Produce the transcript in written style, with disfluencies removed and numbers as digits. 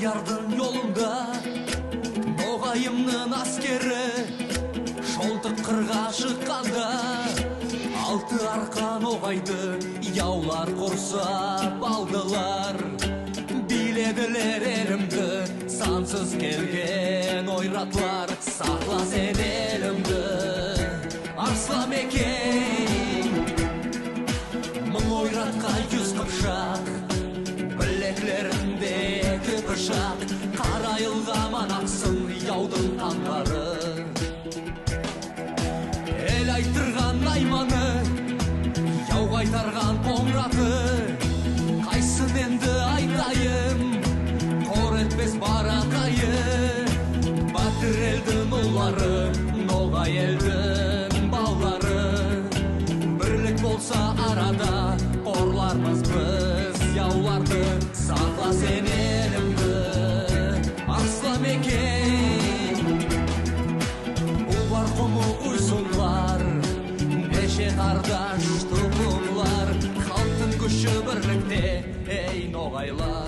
Ноғаярдың yolunda Ноғайымның аскері Шолтық қырға шыққанда Алты арқа Ноғайды яулар құрсап алдылар. Биледілер елімді сансыз келген ойратлар. Сақла сен елімді Арсламекей. Мың ойратқа 100 қыпшақ, білеклерінде 2 пышақ. Қарайылғаман ақсын яудың қанғары. Ел айтырған найманы, яу қайтарған қоңыраты. Қайсын енді айтайым, қор етпес барақайы. Батыр елдің ұллары, Ноғай елдің баллары. Бірлік болса арада, қорлармыз біз яуларды. Сақла сен елімді, Арсламекей. Улар құмы ұйсынлар, неше қардаш тұғынлар. Халықтың күші бірлікте, ей Ноғайлар.